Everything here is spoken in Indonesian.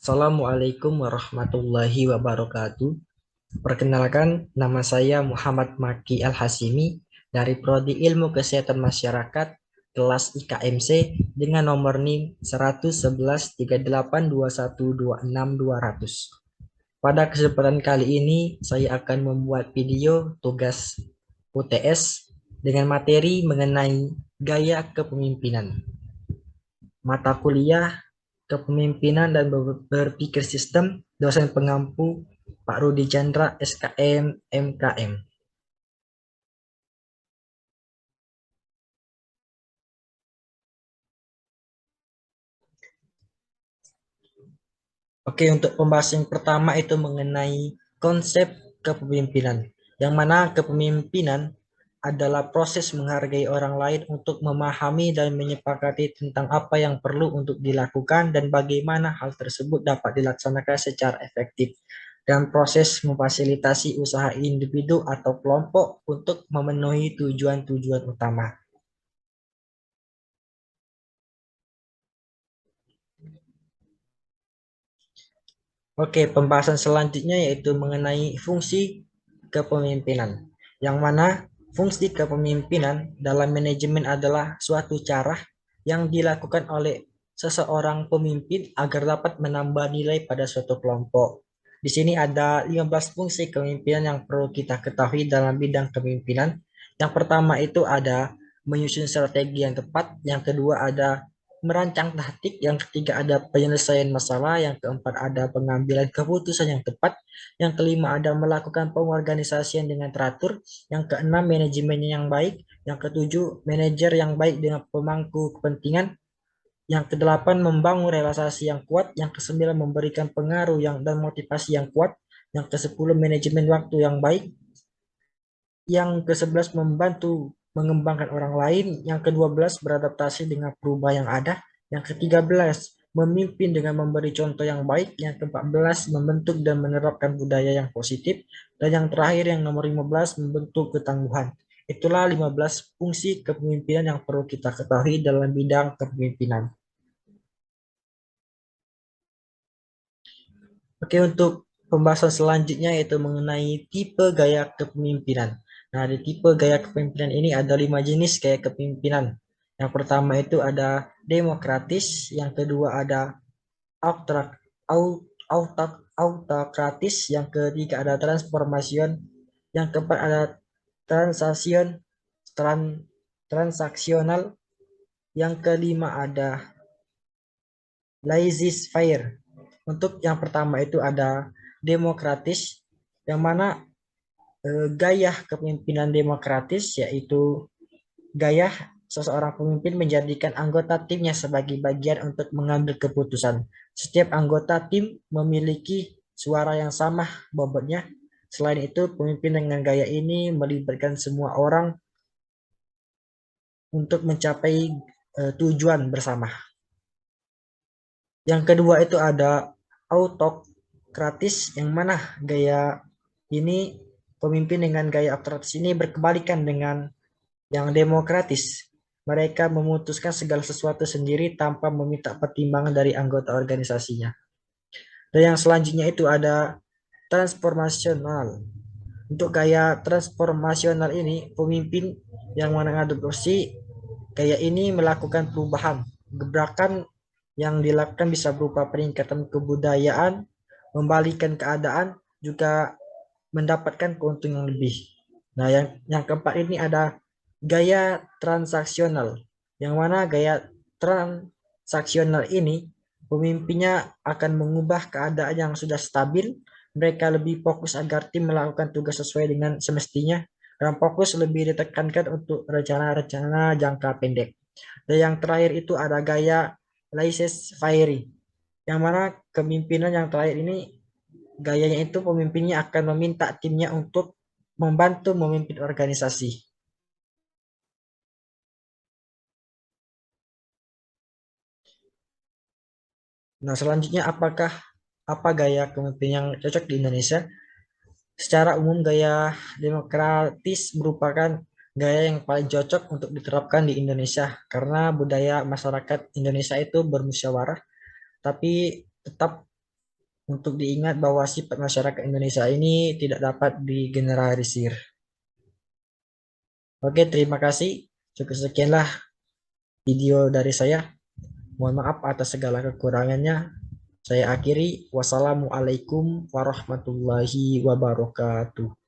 Assalamualaikum warahmatullahi wabarakatuh. Perkenalkan, nama saya Muhammad Maki Al-Hasimi dari Prodi Ilmu Kesehatan Masyarakat kelas IKMC dengan nomor NIM 111382126 200. Pada kesempatan kali ini, saya akan membuat video tugas UTS dengan materi mengenai gaya kepemimpinan. Mata kuliah Kepemimpinan dan Berpikir Sistem, dosen pengampu Pak Rudi Chandra, SKM, MKM. Oke, untuk pembahasan yang pertama itu mengenai konsep kepemimpinan, yang mana kepemimpinan adalah proses menghargai orang lain untuk memahami dan menyepakati tentang apa yang perlu untuk dilakukan dan bagaimana hal tersebut dapat dilaksanakan secara efektif, dan proses memfasilitasi usaha individu atau kelompok untuk memenuhi tujuan-tujuan utama. Oke, pembahasan selanjutnya yaitu mengenai fungsi kepemimpinan, yang mana fungsi kepemimpinan dalam manajemen adalah suatu cara yang dilakukan oleh seseorang pemimpin agar dapat menambah nilai pada suatu kelompok. Di sini ada 15 fungsi kepemimpinan yang perlu kita ketahui dalam bidang kepemimpinan. Yang pertama itu ada menyusun strategi yang tepat, yang kedua ada merancang taktik, yang ketiga ada penyelesaian masalah, yang keempat ada pengambilan keputusan yang tepat, yang kelima ada melakukan pengorganisasian dengan teratur, yang keenam manajemennya yang baik, yang ketujuh manajer yang baik dengan pemangku kepentingan, yang kedelapan membangun relasi yang kuat, yang kesembilan memberikan pengaruh dan motivasi yang kuat, yang kesepuluh manajemen waktu yang baik, yang ke-11 membantu mengembangkan orang lain, yang ke-12 beradaptasi dengan perubahan yang ada, yang ke-13 memimpin dengan memberi contoh yang baik, yang ke-14 membentuk dan menerapkan budaya yang positif, dan yang terakhir yang nomor 15 membentuk ketangguhan. Itulah 15 fungsi kepemimpinan yang perlu kita ketahui dalam bidang kepemimpinan. Oke, untuk pembahasan selanjutnya yaitu mengenai tipe gaya kepemimpinan. Nah, di tipe gaya kepemimpinan ini ada 5 jenis gaya kepemimpinan. Yang pertama itu ada demokratis, yang kedua ada autrak, autokratis, yang ketiga ada transformation, yang keempat ada transaction, tran, transaksional, yang kelima ada laissez-faire. Untuk yang pertama itu ada demokratis, yang mana gaya kepemimpinan demokratis yaitu gaya seseorang pemimpin menjadikan anggota timnya sebagai bagian untuk mengambil keputusan. Setiap anggota tim memiliki suara yang sama bobotnya. Selain itu, pemimpin dengan gaya ini melibatkan semua orang untuk mencapai tujuan bersama. Yang kedua itu ada autokratis, yang mana gaya ini pemimpin dengan gaya autokratis ini berkebalikan dengan yang demokratis. Mereka memutuskan segala sesuatu sendiri tanpa meminta pertimbangan dari anggota organisasinya. Dan yang selanjutnya itu ada transformasional. Untuk gaya transformasional ini, pemimpin yang mengadopsi gaya ini melakukan perubahan. Gebrakan yang dilakukan bisa berupa peningkatan kebudayaan, membalikan keadaan, juga mendapatkan keuntungan lebih. Nah, yang keempat ini ada gaya transaksional, yang mana gaya transaksional ini pemimpinnya akan mengubah keadaan yang sudah stabil. Mereka lebih fokus agar tim melakukan tugas sesuai dengan semestinya, dan fokus lebih ditekankan untuk rencana-rencana jangka pendek. Dan yang terakhir itu ada gaya laissez-faire, yang mana kepemimpinan yang terakhir ini gayanya itu pemimpinnya akan meminta timnya untuk membantu memimpin organisasi. Nah, selanjutnya apa gaya kepemimpinan yang cocok di Indonesia? Secara umum gaya demokratis merupakan gaya yang paling cocok untuk diterapkan di Indonesia karena budaya masyarakat Indonesia itu bermusyawarah, tapi tetap untuk diingat bahwa sifat masyarakat Indonesia ini tidak dapat digeneralisir. Oke, terima kasih. Cukup sekianlah video dari saya. Mohon maaf atas segala kekurangannya. Saya akhiri. Wassalamualaikum warahmatullahi wabarakatuh.